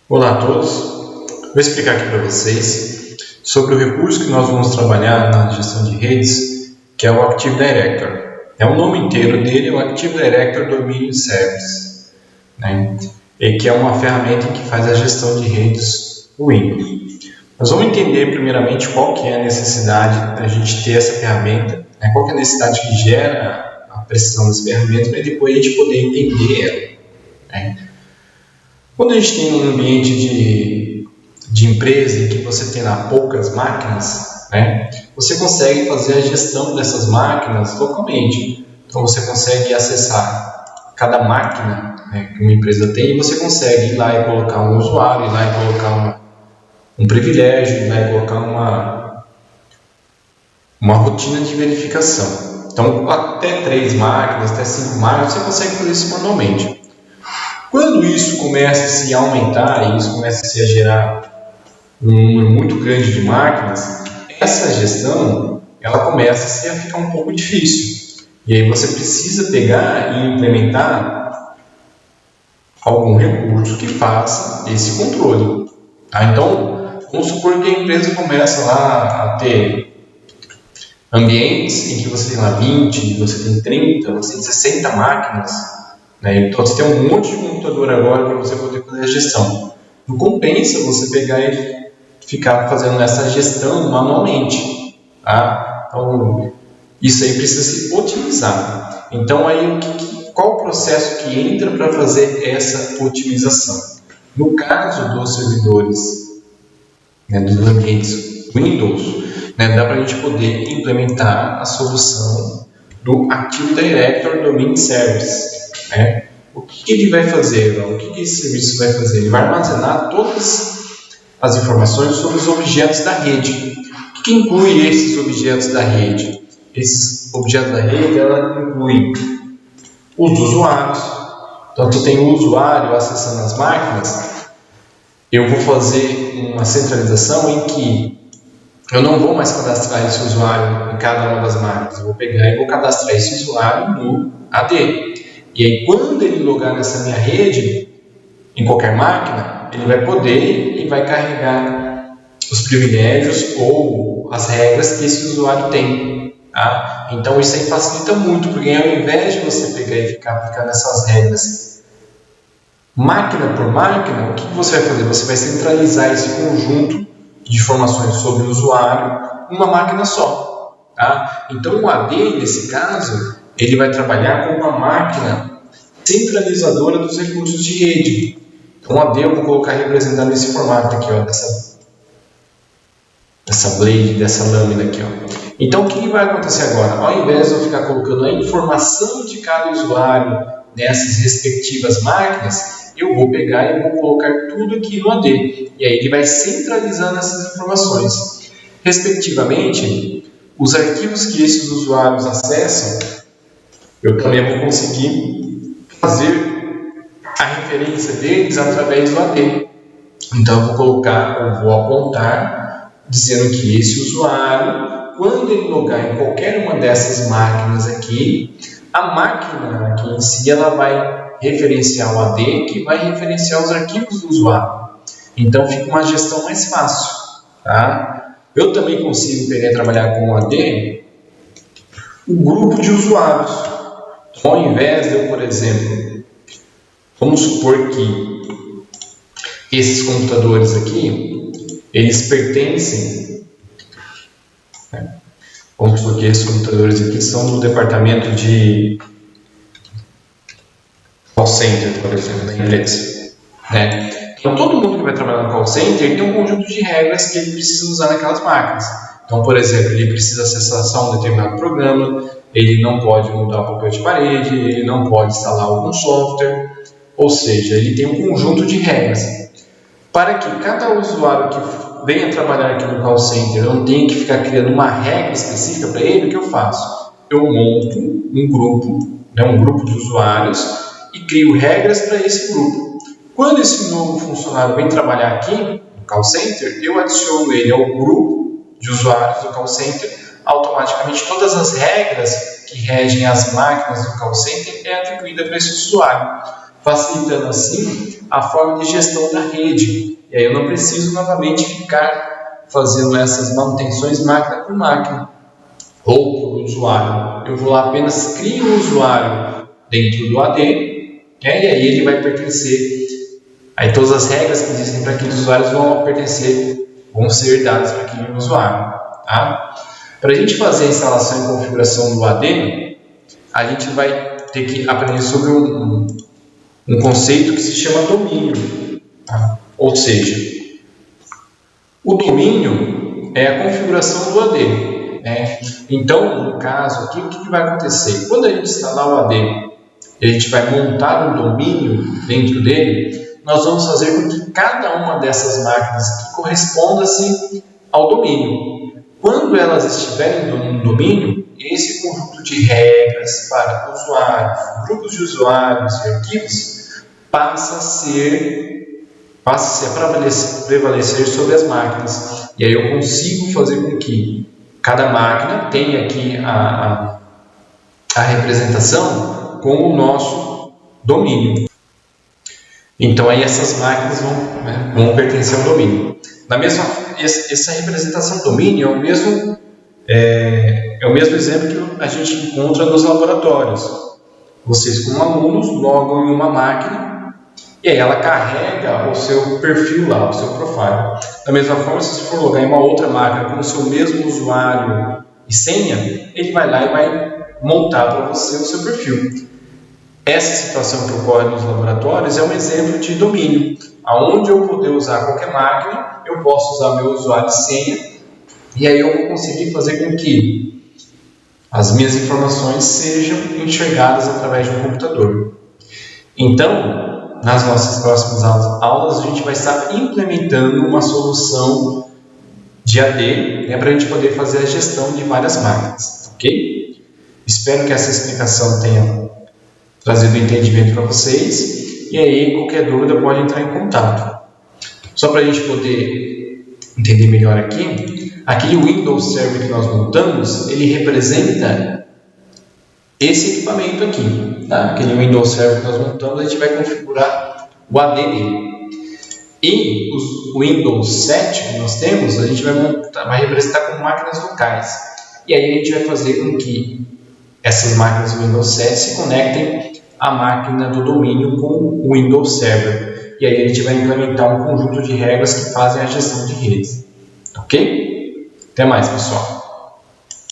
Olá a todos, vou explicar aqui para vocês sobre o recurso que nós vamos trabalhar na gestão de redes, que é o Active Director. O nome inteiro dele é o Active Director Domain Service, e que é uma ferramenta que faz a gestão de redes Windows. Nós vamos entender primeiramente qual que é a necessidade da gente ter essa ferramenta, qual que é a necessidade que gera a prestação dessa ferramenta, para depois a gente poder entender ela. Quando a gente tem um ambiente de empresa em que você tem lá poucas máquinas, você consegue fazer a gestão dessas máquinas localmente. Então você consegue acessar cada máquina que uma empresa tem e você consegue ir lá e colocar um usuário, ir lá e colocar um privilégio, ir lá e colocar uma rotina de verificação. Então até 3 máquinas, até 5 máquinas, você consegue fazer isso manualmente. Quando isso começa a se aumentar e isso começa a gerar um número muito grande de máquinas, essa gestão ela começa a ficar um pouco difícil. E aí você precisa pegar e implementar algum recurso que faça esse controle. Então, vamos supor que a empresa começa lá a ter ambientes em que você tem lá 20, você tem 30, você tem 60 máquinas. Então você tem um monte de computador agora para você poder fazer a gestão. Não compensa você pegar e ficar fazendo essa gestão manualmente. Então isso aí precisa se otimizar. Então aí qual o processo que entra para fazer essa otimização? No caso dos servidores, dos ambientes Windows, dá para a gente poder implementar a solução do Active Director Domain Service. O que ele vai fazer? O que esse serviço vai fazer? Ele vai armazenar todas as informações sobre os objetos da rede. O que inclui esses objetos da rede? Esses objetos da rede ela inclui os usuários. Então, eu tenho o usuário acessando as máquinas. Eu vou fazer uma centralização em que eu não vou mais cadastrar esse usuário em cada uma das máquinas. Eu vou pegar e vou cadastrar esse usuário no AD. E aí, quando ele logar nessa minha rede, em qualquer máquina, ele vai poder e vai carregar os privilégios ou as regras que esse usuário tem. Então, isso aí facilita muito, porque ao invés de você pegar e ficar aplicando essas regras máquina por máquina, o que você vai fazer? Você vai centralizar esse conjunto de informações sobre o usuário numa máquina só. Então, o AD, nesse caso, ele vai trabalhar com uma máquina centralizadora dos recursos de rede. Então, o AD eu vou colocar representado nesse formato aqui, dessa blade, dessa lâmina aqui. Então, o que vai acontecer agora? Ao invés de eu ficar colocando a informação de cada usuário nessas respectivas máquinas, eu vou pegar e vou colocar tudo aqui no AD. E aí ele vai centralizando essas informações. Respectivamente, os arquivos que esses usuários acessam, eu também vou conseguir fazer a referência deles através do AD. Então, eu vou apontar dizendo que esse usuário, quando ele logar em qualquer uma dessas máquinas aqui, a máquina aqui em si ela vai referenciar o AD, que vai referenciar os arquivos do usuário. Então, fica uma gestão mais fácil. Eu também consigo pegar e trabalhar com o AD o grupo de usuários. Então, ao invés de eu, por exemplo, vamos supor que esses computadores aqui, eles pertencem, vamos supor que esses computadores aqui são do departamento de call center, por exemplo, da empresa. Então, todo mundo que vai trabalhar no call center tem um conjunto de regras que ele precisa usar naquelas máquinas. Então, por exemplo, ele precisa acessar um determinado programa, ele não pode mudar o papel de parede, ele não pode instalar algum software, ou seja, ele tem um conjunto de regras. Para que cada usuário que venha trabalhar aqui no call center não tenha que ficar criando uma regra específica para ele, o que eu faço? Eu monto um grupo de usuários e crio regras para esse grupo. Quando esse novo funcionário vem trabalhar aqui no call center, eu adiciono ele ao grupo de usuários do call center, automaticamente todas as regras que regem as máquinas do call center é atribuída para esse usuário. facilitando assim a forma de gestão da rede. E aí eu não preciso novamente ficar fazendo essas manutenções máquina por máquina ou por usuário. Eu vou lá apenas criar um usuário dentro do AD, e aí ele vai pertencer. Aí todas as regras que existem para aqueles usuários vão ser dadas para aquele usuário. Tá? Para a gente fazer a instalação e configuração do AD, a gente vai ter que aprender sobre um conceito que se chama domínio. Tá? Ou seja, o domínio é a configuração do AD. Né? Então, no caso aqui, o que vai acontecer? Quando a gente instalar o AD e a gente vai montar um domínio dentro dele, nós vamos fazer com que cada uma dessas máquinas aqui corresponda-se ao domínio. Quando elas estiverem no domínio, esse conjunto de regras para usuários, grupos de usuários e arquivos passa a prevalecer sobre as máquinas. E aí eu consigo fazer com que cada máquina tenha aqui a representação com o nosso domínio. Então aí essas máquinas vão pertencer ao domínio. Essa representação do domínio é o mesmo exemplo que a gente encontra nos laboratórios. Vocês, como alunos, logam em uma máquina e aí ela carrega o seu perfil lá, o seu profile. Da mesma forma, se você for logar em uma outra máquina com o seu mesmo usuário e senha, ele vai lá e vai montar para você o seu perfil. Essa situação que ocorre nos laboratórios é um exemplo de domínio, onde eu poder usar qualquer máquina, eu posso usar meu usuário e senha, e aí eu vou conseguir fazer com que as minhas informações sejam enxergadas através de um computador. Então, nas nossas próximas aulas, a gente vai estar implementando uma solução de AD, para a gente poder fazer a gestão de várias máquinas, ok? Espero que essa explicação tenha trazido entendimento para vocês, e aí qualquer dúvida pode entrar em contato. Só para a gente poder entender melhor aqui, aquele Windows Server que nós montamos, ele representa esse equipamento aqui, tá? Aquele Windows Server que nós montamos, a gente vai configurar o AD dele. E o Windows 7 que nós temos, a gente vai representar como máquinas locais. E aí a gente vai fazer com que essas máquinas do Windows 7 se conectem à máquina do domínio com o Windows Server. E aí a gente vai implementar um conjunto de regras que fazem a gestão de redes. Ok? Até mais, pessoal!